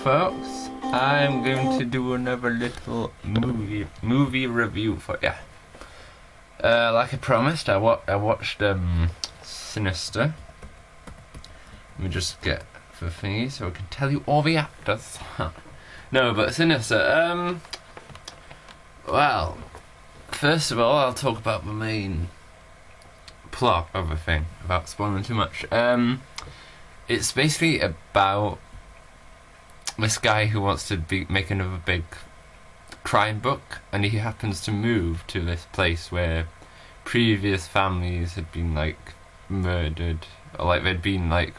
folks, I'm going to do another little movie review for ya. Like I promised, I watched Sinister. Let me just get the thingy so I can tell you all the actors. No, but Sinister. Well, first of all, I'll talk about the main plot of the thing without spoiling too much. It's basically about this guy who wants to make another big crime book, and he happens to move to this place where previous families had been like murdered, or like there'd been like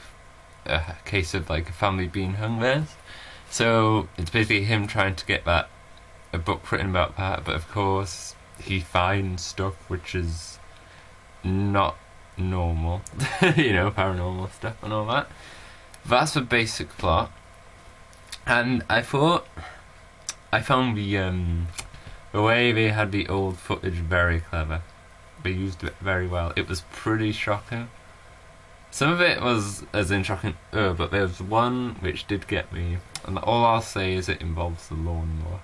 a case of like a family being hung there. So it's basically him trying to get a book written about that, but of course he finds stuff which is not normal, paranormal stuff and all that. That's the basic plot. And I found the way they had the old footage very clever. They used it very well. It was pretty shocking. Some of it was as in shocking, but there's one which did get me, and all I'll say is it involves the lawnmower.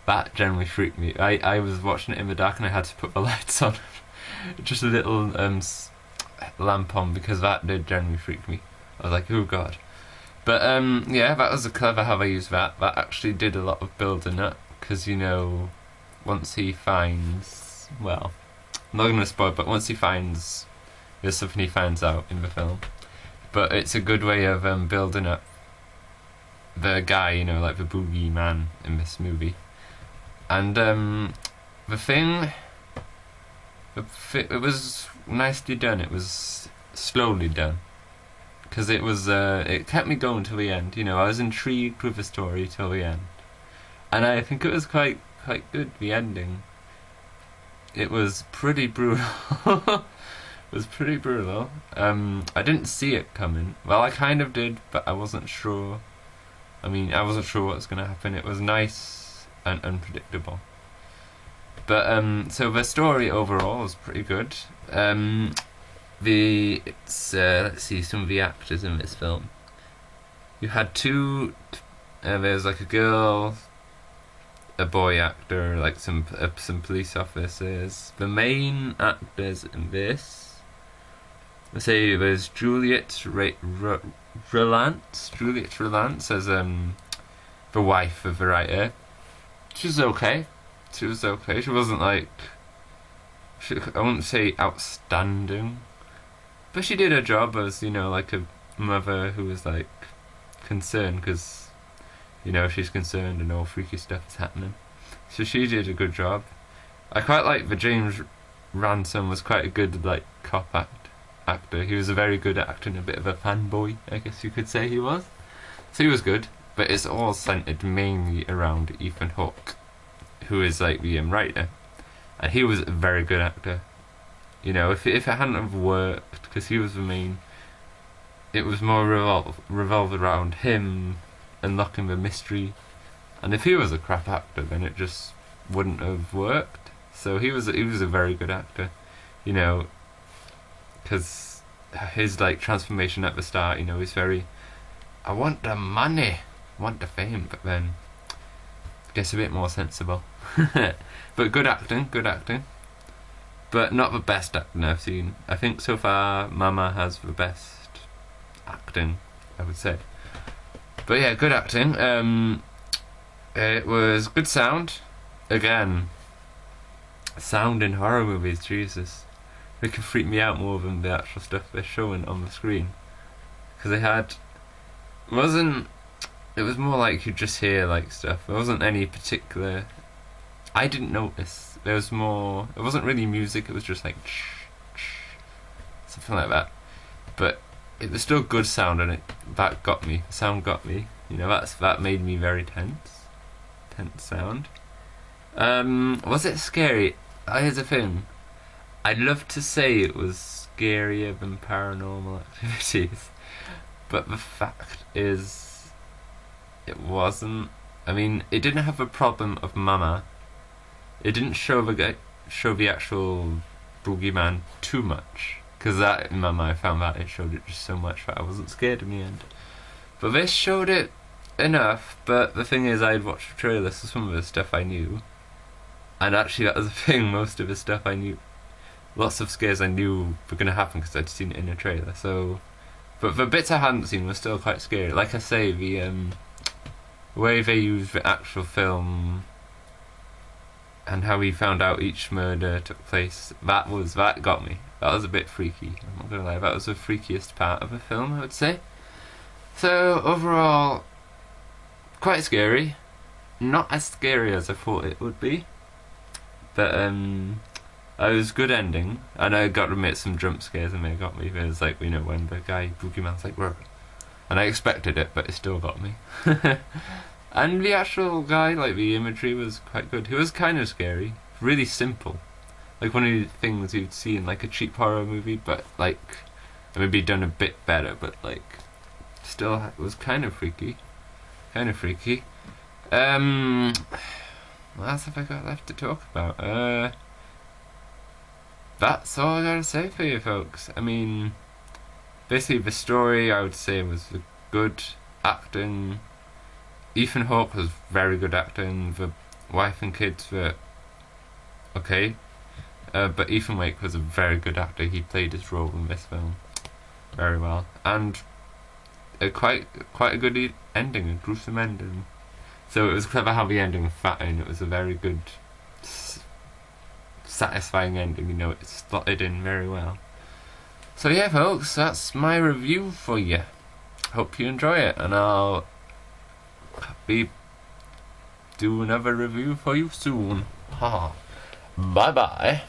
That generally freaked me. I was watching it in the dark and I had to put the lights on, just a little lamp on, because that did generally freak me. I was like, oh god. But yeah, that was clever how they used that. That actually did a lot of building up, because once he finds, well, I'm not going to spoil, but once he finds, there's something he finds out in the film. But it's a good way of building up the guy, like the boogeyman in this movie. And the thing, it was nicely done. It was slowly done, because it kept me going till the end. I was intrigued with the story till the end, and I think it was quite good. The ending, it was pretty brutal. It was pretty brutal. I didn't see it coming. Well, I kind of did, but I wasn't sure. I wasn't sure what was going to happen. It was nice and unpredictable. But so the story overall is pretty good. Let's see some of the actors in this film. You had two. There's like a girl, a boy actor, like some police officers. The main actors in this, let's say, there's Juliet Rylance as the wife of the writer. She was okay. She wasn't like, I wouldn't say outstanding, but she did her job as, like a mother who was like concerned, because she's concerned and all freaky stuff is happening. So she did a good job. I quite like the James Ransom was quite a good like cop actor. He was a very good actor and a bit of a fanboy, I guess you could say he was. So he was good, but it's all centered mainly around Ethan Hawke, who is like the writer, and he was a very good actor. If it hadn't have worked, because he was the main, it was more revolved around him unlocking the mystery, and if he was a crap actor, then it just wouldn't have worked. So he was a very good actor, because his like transformation at the start, he's very, I want the money, I want the fame, but then gets a bit more sensible. But good acting, but not the best acting I've seen. I think so far Mama has the best acting, I would say. But yeah, good acting. It was good sound. Again, sound in horror movies, Jesus, they can freak me out more than the actual stuff they're showing on the screen, because it was more like you just hear like stuff. There wasn't any particular, I didn't notice. There was more, it wasn't really music, it was just like something like that. But it was still good sound, and that got me. The sound got me. That made me very tense. Tense sound. Was it scary? Here's the thing. I'd love to say it was scarier than Paranormal Activities, but the fact is, it wasn't. It didn't have a problem of Mama. It didn't show the actual boogeyman too much, because that in Mama, I found that it showed it just so much that I wasn't scared in the end. But this showed it enough, but the thing is, I'd watched the trailer, so some of the stuff I knew. And actually, that was the thing, most of the stuff I knew. Lots of scares I knew were going to happen because I'd seen it in a trailer, so. But the bits I hadn't seen were still quite scary. Like I say, the way they used the actual film and how he found out each murder took place, that got me. That was a bit freaky, I'm not gonna lie. That was the freakiest part of the film, I would say. So, overall, quite scary. Not as scary as I thought it would be. But, it was a good ending. And I got to admit, some jump scares and they got me. It was like, you know, when the guy, Boogeyman's like, "Rrr." And I expected it, but it still got me. And the actual guy, like, the imagery was quite good. He was kind of scary. Really simple. Like one of the things you'd see in, like, a cheap horror movie, but, like, maybe done a bit better, but, like, still, it was kind of freaky. Kind of freaky. What else have I got left to talk about? That's all I gotta say for you folks. I mean, basically the story I would say was good acting. Ethan Hawke was very good acting. The wife and kids were okay. But Ethan Hawke was a very good actor. He played his role in this film very well. And quite a good ending, a gruesome ending. So it was clever how the ending was fat in. It was a very good, satisfying ending, you know, it slotted in very well. So yeah folks, that's my review for you. Hope you enjoy it, and I'll do another review for you soon. Ha. Bye bye.